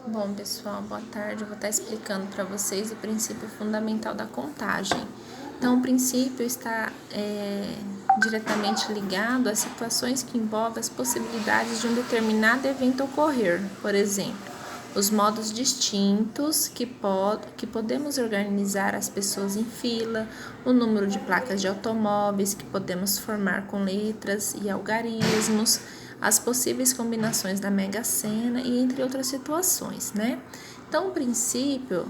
Bom, pessoal, boa tarde. Eu vou estar explicando para vocês o princípio fundamental da contagem. Então, o princípio está diretamente ligado às situações que envolvem as possibilidades de um determinado evento ocorrer. Por exemplo, os modos distintos que podemos organizar as pessoas em fila, o número de placas de automóveis que podemos formar com letras e algarismos, as possíveis combinações da Mega Sena e entre outras situações, né? Então, o princípio,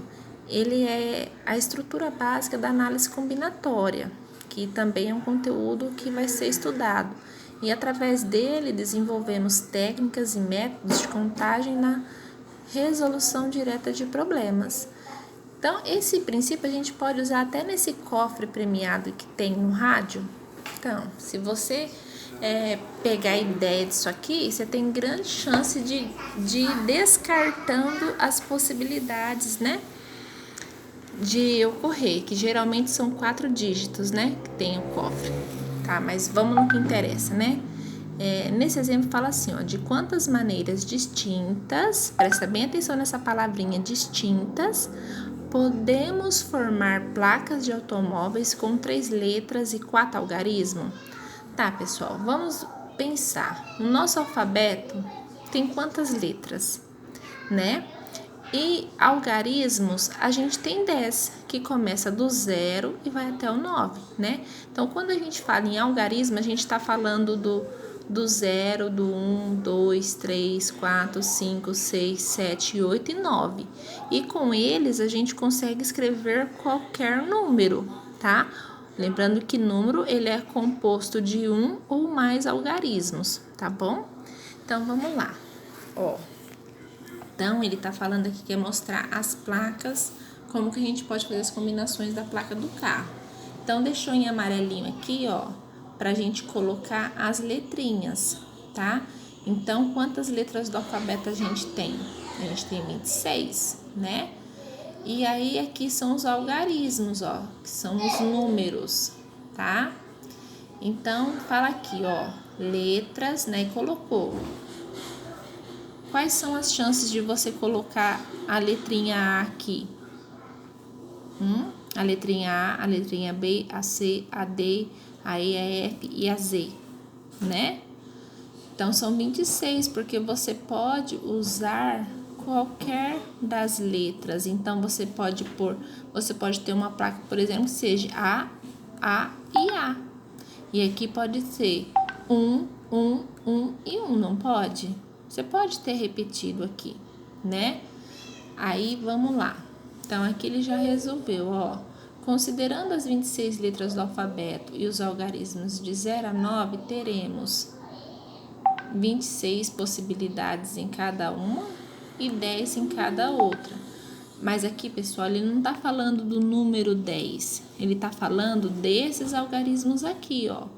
ele é a estrutura básica da análise combinatória, que também é um conteúdo que vai ser estudado. E através dele desenvolvemos técnicas e métodos de contagem na resolução direta de problemas. Então, esse princípio a gente pode usar até nesse cofre premiado que tem no rádio. Então, se você pegar a ideia disso aqui, você tem grande chance de ir descartando as possibilidades, né, de ocorrer, que geralmente são 4 dígitos, né, que tem o cofre, tá? Mas vamos no que interessa, né? Nesse exemplo fala assim, ó, de quantas maneiras distintas, presta bem atenção nessa palavrinha, distintas, podemos formar placas de automóveis com 3 letras e 4 algarismos? Tá, pessoal, vamos pensar. O nosso alfabeto tem quantas letras, né? E algarismos, a gente tem 10, que começa do 0 e vai até o 9, né? Então, quando a gente fala em algarismo, a gente está falando do 0, do 1, 2, 3, 4, 5, 6, 7, 8 e 9. E com eles, a gente consegue escrever qualquer número, tá? Lembrando que número ele é composto de um ou mais algarismos, tá bom? Então, vamos lá. Ó, então, ele tá falando aqui que quer mostrar as placas, como que a gente pode fazer as combinações da placa do carro. Então, deixou em amarelinho aqui, ó, pra gente colocar as letrinhas, tá? Então, quantas letras do alfabeto a gente tem? A gente tem 26, né? E aí, aqui são os algarismos, ó, que são os números, tá? Então, fala aqui, ó, letras, né? E colocou. Quais são as chances de você colocar a letrinha A aqui? A letrinha A, a letrinha B, a C, a D, a E, a F e a Z, né? Então, são 26, porque você pode usar qualquer das letras. Então, você pode ter uma placa, por exemplo, que seja A e A. E aqui pode ser 1 e 1, não pode? Você pode ter repetido aqui, né? Aí, vamos lá. Então, aqui ele já resolveu, ó. Considerando as 26 letras do alfabeto e os algarismos de 0 a 9, teremos 26 possibilidades em cada uma e 10 em cada outra. Mas aqui, pessoal, ele não tá falando do número 10. Ele tá falando desses algarismos aqui, ó.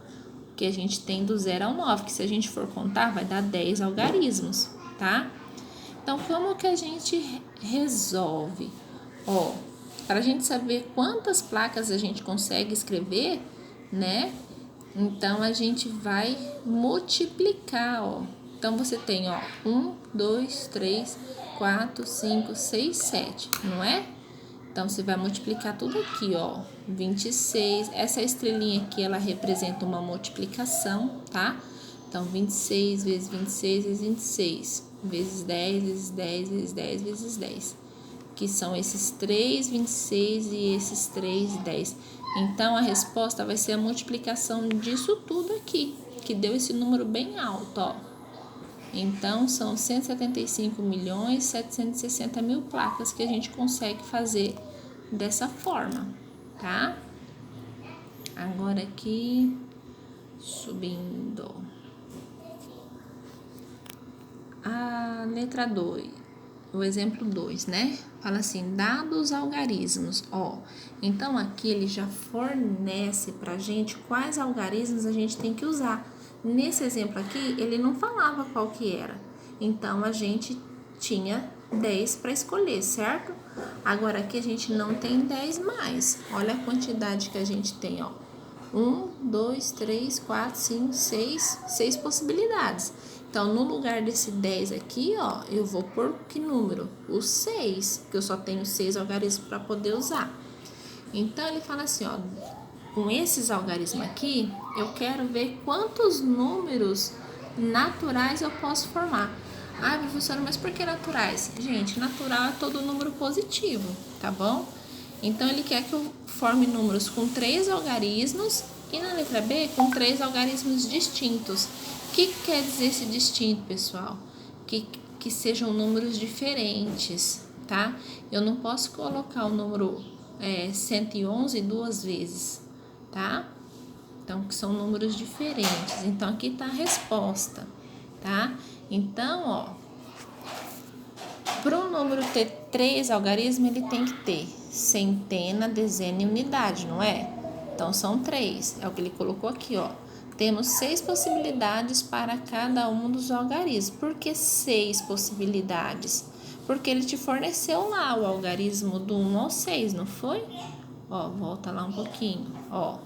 Que a gente tem do 0 ao 9, que se a gente for contar, vai dar 10 algarismos, tá? Então, como que a gente resolve? Ó, para a gente saber quantas placas a gente consegue escrever, né? Então, a gente vai multiplicar, ó. Então, você tem, ó, 1, 2, 3, 4, 5, 6, 7, não é? Então, você vai multiplicar tudo aqui, ó, 26. Essa estrelinha aqui, ela representa uma multiplicação, tá? Então, 26 vezes 26 vezes 26, vezes 10, vezes 10, vezes 10, vezes 10. Que são esses 3, 26 e esses 3, 10. Então, a resposta vai ser a multiplicação disso tudo aqui, que deu esse número bem alto, ó. Então, são 175.760.000 placas que a gente consegue fazer dessa forma, tá? Agora aqui, subindo. A letra 2, o exemplo 2, né? Fala assim, dados os algarismos, ó. Então, aqui ele já fornece pra gente quais algarismos a gente tem que usar. Nesse exemplo aqui, ele não falava qual que era. Então, a gente tinha 10 para escolher, certo? Agora, aqui a gente não tem 10 mais. Olha a quantidade que a gente tem, ó. 1, 2, 3, 4, 5, 6 possibilidades. Então, no lugar desse 10 aqui, ó, eu vou por que número? O 6, porque eu só tenho 6 algarismos para poder usar. Então, ele fala assim, ó, com esses algarismos aqui, eu quero ver quantos números naturais eu posso formar. Ah, professora, mas por que naturais? Gente, natural é todo número positivo, tá bom? Então, ele quer que eu forme números com 3 algarismos e na letra B com 3 algarismos distintos. O que quer dizer esse distinto, pessoal? Que sejam números diferentes, tá? Eu não posso colocar o número 111 duas vezes, tá? Então, que são números diferentes. Então, aqui tá a resposta, tá? Então, ó, para o número ter 3 algarismos, ele tem que ter centena, dezena e unidade, não é? Então, são 3. É o que ele colocou aqui, ó. Temos 6 possibilidades para cada um dos algarismos. Por que 6 possibilidades? Porque ele te forneceu lá o algarismo do 1 ao 6, não foi? Ó, volta lá um pouquinho, ó.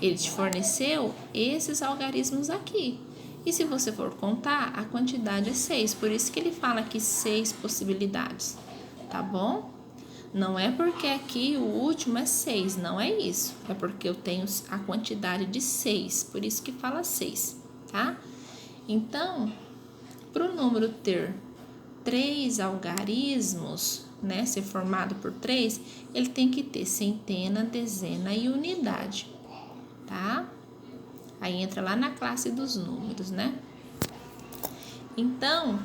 Ele te forneceu esses algarismos aqui. E se você for contar, a quantidade é 6. Por isso que ele fala aqui 6 possibilidades, tá bom? Não é porque aqui o último é 6, não é isso. É porque eu tenho a quantidade de 6, por isso que fala 6, tá? Então, para o número ter 3 algarismos, né, ser formado por 3, ele tem que ter centena, dezena e unidade, tá? Aí entra lá na classe dos números, né? Então,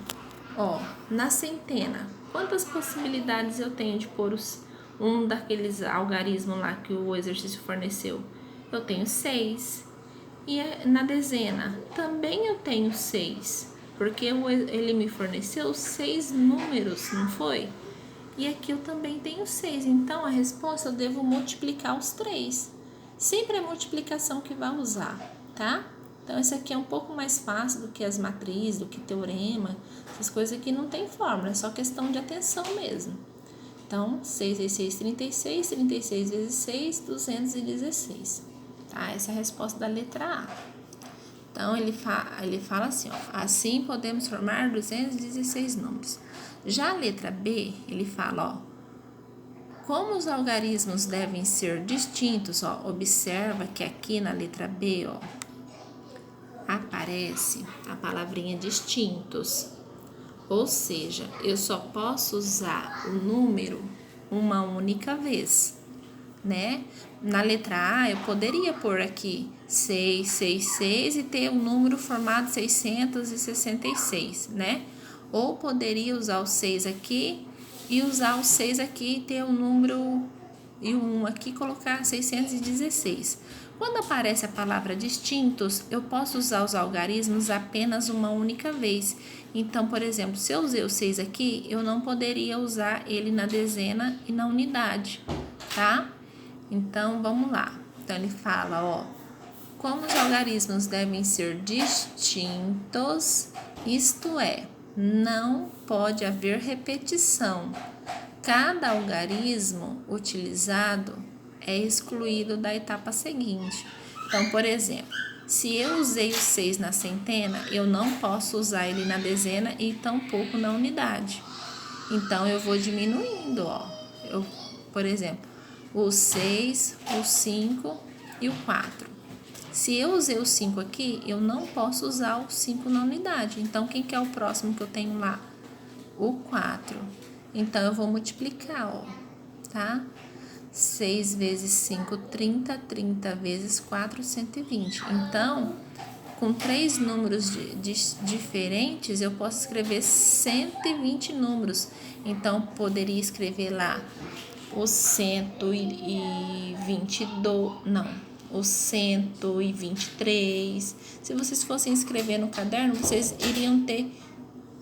ó, na centena, quantas possibilidades eu tenho de pôr um daqueles algarismos lá que o exercício forneceu? Eu tenho 6. E na dezena, também eu tenho 6, porque ele me forneceu 6 números, não foi? E aqui eu também tenho 6, então a resposta eu devo multiplicar os 3. Sempre é multiplicação que vai usar, tá? Então, esse aqui é um pouco mais fácil do que as matrizes, do que teorema. Essas coisas aqui não tem fórmula, é só questão de atenção mesmo. Então, 6 vezes 6, 36. 36 vezes 6, 216. Tá? Essa é a resposta da letra A. Então, ele fala assim, ó. Assim, podemos formar 216 números. Já a letra B, ele fala, ó. Como os algarismos devem ser distintos, ó. Observa que aqui na letra B, ó, aparece a palavrinha distintos, ou seja, eu só posso usar o número uma única vez, né? Na letra A eu poderia pôr aqui 666 e ter o número formado 666, né? Ou poderia usar o 6 aqui e usar o 6 aqui e ter o número e o 1 aqui e colocar 616. Quando aparece a palavra distintos, eu posso usar os algarismos apenas uma única vez. Então, por exemplo, se eu usei o 6 aqui, eu não poderia usar ele na dezena e na unidade, tá? Então, vamos lá. Então, ele fala, ó, como os algarismos devem ser distintos, isto é, não pode haver repetição. Cada algarismo utilizado é excluído da etapa seguinte. Então, por exemplo, se eu usei o 6 na centena, eu não posso usar ele na dezena e tampouco na unidade. Então, eu vou diminuindo, ó. Por exemplo, o 6, o 5 e o 4. Se eu usei o 5 aqui, eu não posso usar o 5 na unidade. Então, quem que é o próximo que eu tenho lá? O 4. Então, eu vou multiplicar, ó, tá? 6 vezes 5, 30. 30 vezes 4, 120. Então, com 3 números diferentes, eu posso escrever 120 números. Então, poderia escrever lá o 122, não, o 123. Se vocês fossem escrever no caderno, vocês iriam ter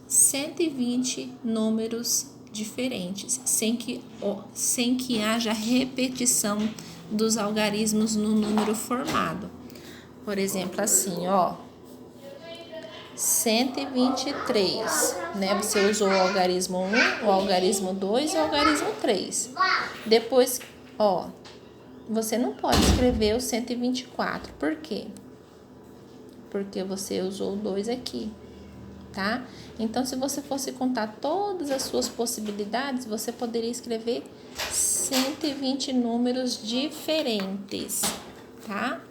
120 números diferentes, sem que haja repetição dos algarismos no número formado. Por exemplo, assim, ó, 123, né? Você usou o algarismo 1, o algarismo 2 e o algarismo 3. Depois, ó, você não pode escrever o 124. Por quê? Porque você usou o 2 aqui. tá? Então, se você fosse contar todas as suas possibilidades, você poderia escrever 120 números diferentes, tá?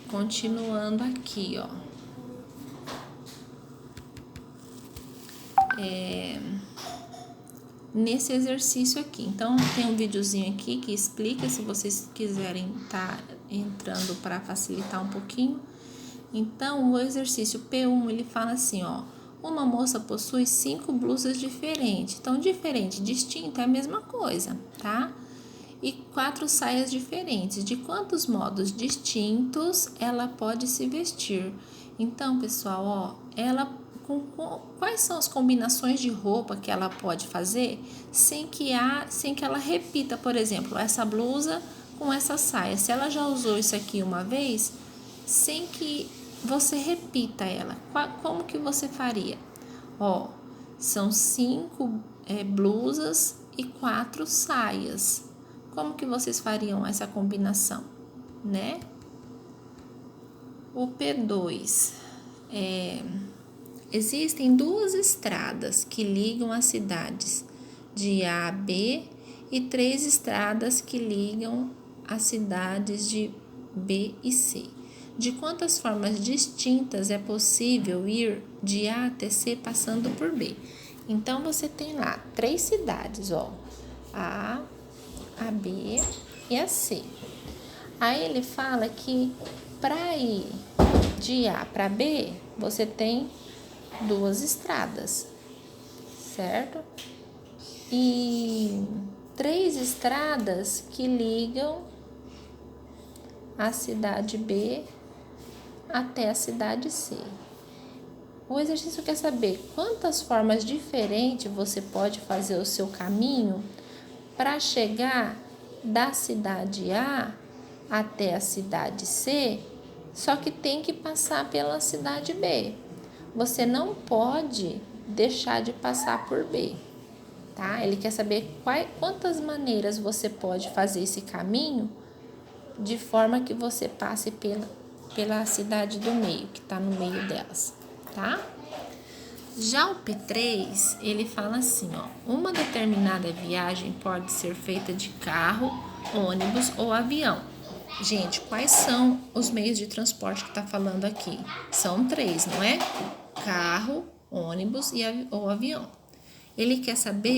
Continuando aqui, ó. Nesse exercício aqui. Então, tem um videozinho aqui que explica, se vocês quiserem tá entrando para facilitar um pouquinho. Então, o exercício P1, ele fala assim, ó. Uma moça possui 5 blusas diferentes. Então, diferente, distinta é a mesma coisa, tá? E 4 saias diferentes. De quantos modos distintos ela pode se vestir? Então, pessoal, ó, quais são as combinações de roupa que ela pode fazer sem que ela repita, por exemplo, essa blusa com essa saia? Se ela já usou isso aqui uma vez, sem que você repita ela, como que você faria? Ó, são 5 blusas e 4 saias. Como que vocês fariam essa combinação, né? O P2 existem 2 estradas que ligam as cidades de A a B e 3 estradas que ligam as cidades de B e C. De quantas formas distintas é possível ir de A até C passando por B? Então, você tem lá 3 cidades, ó, A B e a C. Aí ele fala que para ir de A para B, você tem 2 estradas, certo? E 3 estradas que ligam a cidade B até a cidade C. O exercício quer saber quantas formas diferentes você pode fazer o seu caminho para chegar da cidade A até a cidade C, só que tem que passar pela cidade B. Você não pode deixar de passar por B, tá? Ele quer saber quantas maneiras você pode fazer esse caminho de forma que você passe pela cidade do meio, que está no meio delas, tá? Já o P3, ele fala assim, ó, uma determinada viagem pode ser feita de carro, ônibus ou avião. Gente, quais são os meios de transporte que está falando aqui? São 3, não é? Carro, ônibus ou avião. Ele quer saber